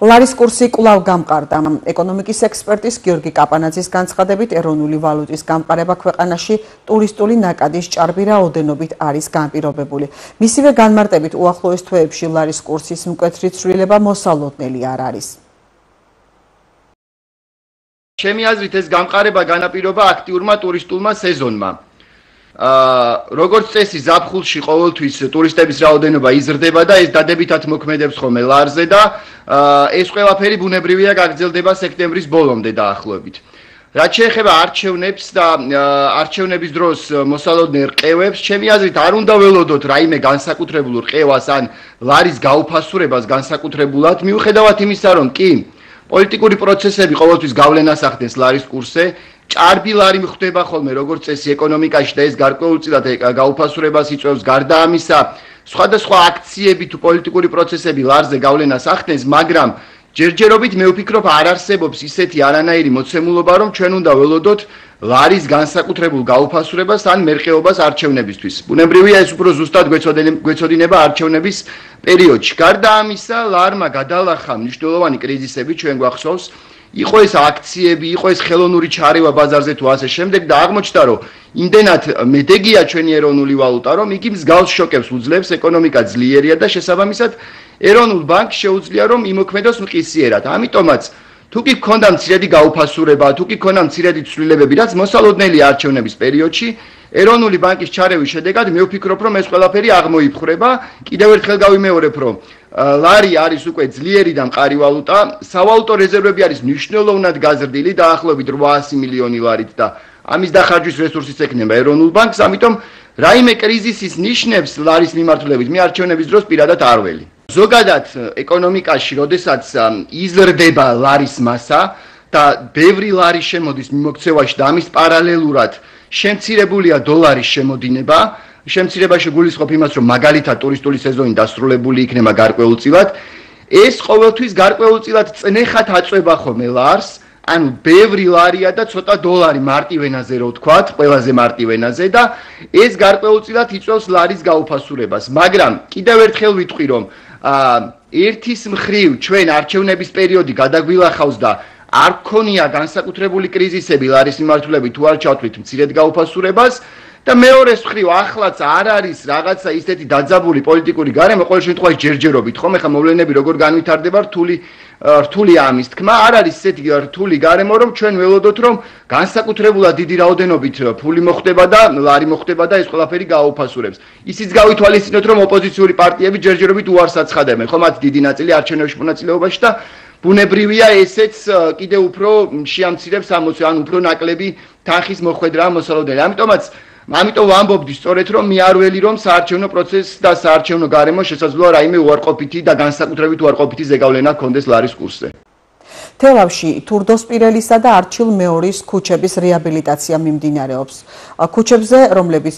ლარის კურსი კვლავ გამყარდა. ეკონომიკის ექსპერტის გიორგი კაპანაძის განცხადებით, ეროვნული ვალუტის გამყარება ქვეყანაში ტურისტული ნაკადის ჭარბი რაოდენობით არის განპირობებული. მისივე განმარტებით, უახლოეს თვეებში ლარის კურსის მკვეთრი ცვლილება მოსალოდნელი არ არის. ჩემი აზრით ეს გამყარება განაპირობა აქტიურმა ტურისტულმა სეზონმა. როგორც წესი ზაფხულში ყოველთვის ტურისტების რაოდენობა იზრდება და ეს დადებითად მოქმედებს ხოლმე ლარზე და ეს ყველაფერი ბუნებრივია გაგრძელდება სექტემბრის ბოლომდე დაახლოებით. რაც შეეხება არჩევნებს და არჩევნების დროს მოსალოდნელ რყევებს, ჩემი აზრით არ უნდა ველოდოთ რაიმე განსაკუთრებულ რყევას ან ლარის გაუფასურებას განსაკუთრებულად, მიუხედავად იმისა, რომ კი პოლიტიკური პროცესები ყოველთვის გავლენას ახდენს ლარის კურსზე, ჭარბი ლარი ხდება ხოლმე როგორც წესი ეკონომიკაში და ეს გარკვეულწილად გაუფასურებას იწვევს. გარდა ამისა, სხვადასხვა აქციები თუ პოლიტიკური პროცესები ლარზე გავლენას ახდენს, მაგრამ ჯერჯერობით მე ვფიქრობ არ არსებობს ისეთი არანაირი მოცემულობა, რომ ჩვენ უნდა ველოდოთ ლარის განსაკუთრებულ გაუფასურებას ან მერყეობას არჩევნებისთვის. ბუნებრივია ეს უფრო ზუსტად გვეცოდინება არჩევნების პერიოდში. გარდა ამისა, ლარმა გადალახა მნიშვნელოვანი კრიზისები, ჩვენ გვახსოვს, იყო ეს აქციები, იყო ეს ხელოვნური ჩარევა ბაზარზე თუ ასე შემდეგ და აღმოჩნდა, რომ იმდენად მედეგია ჩვენი ეროვნული ვალუტა, რომ იგი მსგავს შოკებს უძლებს, ეკონომიკა ძლიერია და შესაბამისად ეროვნულ ბანკს შეუძლია რომ იმოქმედოს მყისიერად. ამიტომაც თუ კი გქონდა მცირედი გაუფასურება, თუ კი გქონდა მცირედი ცვლილებები, რაც მოსალოდნელი არჩევნების პერიოდში, ეროვნული ბანკის ჩარევის შედეგად მე ვფიქრობ, რომ ეს ყველაფერი აღმოიფხვრება. კიდევ ერთხელ გავიმეორებ, რომ ლარი არის უკვე ძლიერი და მყარი ვალუტა, სავალუტო რეზერვები არის მნიშვნელოვნად გაზრდილი, დაახლოებით 800 მილიონი ლარით და ამის დახარჯვის რესურსიც ექნება ეროვნულ ბანკს, ამიტომ რაიმე კრიზისის ნიშნებს ლარის მიმართულებით მე არჩევნების დროს პირადად არ ველი. ზოგადად ეკონომიკაში, როდესაც იზრდება ლარის მასა და ბევრი ლარი შემოდის მიმოქცევაში და ამის პარალელურად შემცირებულია დოლარის შემოდინება, შემცირებაში გულისხმობ იმას, რომ მაგალითად ტურისტული სეზონი დასრულებული იქნება გარკვეულწილად, ეს ყოველთვის გარკვეულწილად წნეხად აწვება ხოლმე ლარს, ანუ ბევრი ლარია და ცოტა დოლარი მარტივენაზე რო ვთქვათ, ყველაზე მარტივენაზე და ეს გარკვეულწილად იწვევს ლარის გაუფასურებას. მაგრამ კიდევ ერთხელ ვიტყვი, რომ ერთის მხრივ ჩვენ არჩევნების პერიოდი გადაგვილახავს და არ გქონია განსაკუთრებული კრიზისები ლარის მიმართულებით თუ არ ჩავთვლით მცირედ გაუფასურებას და მეორეს მხრივ ახლაც არ არის რაღაცა ისეთი დაძაბული პოლიტიკური გარემო, ყოველ შემთხვევაში ჯერჯერობით ხომ ეხა მოვლენები როგორ განვითარდება რთული ამის თქმა, არ არის ისეთი რთული გარემო, რომ ჩვენ ველოდოთ, რომ განსაკუთრებულად დიდი რაოდენობით ფული მოხდება და ლარი მოხდება და ეს ყველაფერი გააუფასურებს. ისიც გავითვალისწინოთ, რომ ოპოზიციური პარტიები ჯერჯერობით უარს აცხადებენ, ხო მათ დიდი ნაწილი არჩევნებში მონაწილეობაში და ბუნებრივია ესეც კიდევ უფრო შეამცირებს ამოცი, ან უფრო ნაკლები თანხის მოხვედრა მოსალოდნელი. ამიტომ ვამბობდი სწორედ, რომ მე არ ველი, რომ საარჩევნო პროცესს და საარჩევნო გარემო შესაძლოა რაიმე უარყოფითი და განსაკუთრებით უარყოფითი ზეგავლენა ჰქონდეს ლარის კურსზე. თელავში თურდოსპირელისა და არჩილ მეორის ქუჩების რეაბილიტაცია მიმდინარეობს. ქუჩებზე, რომლებიც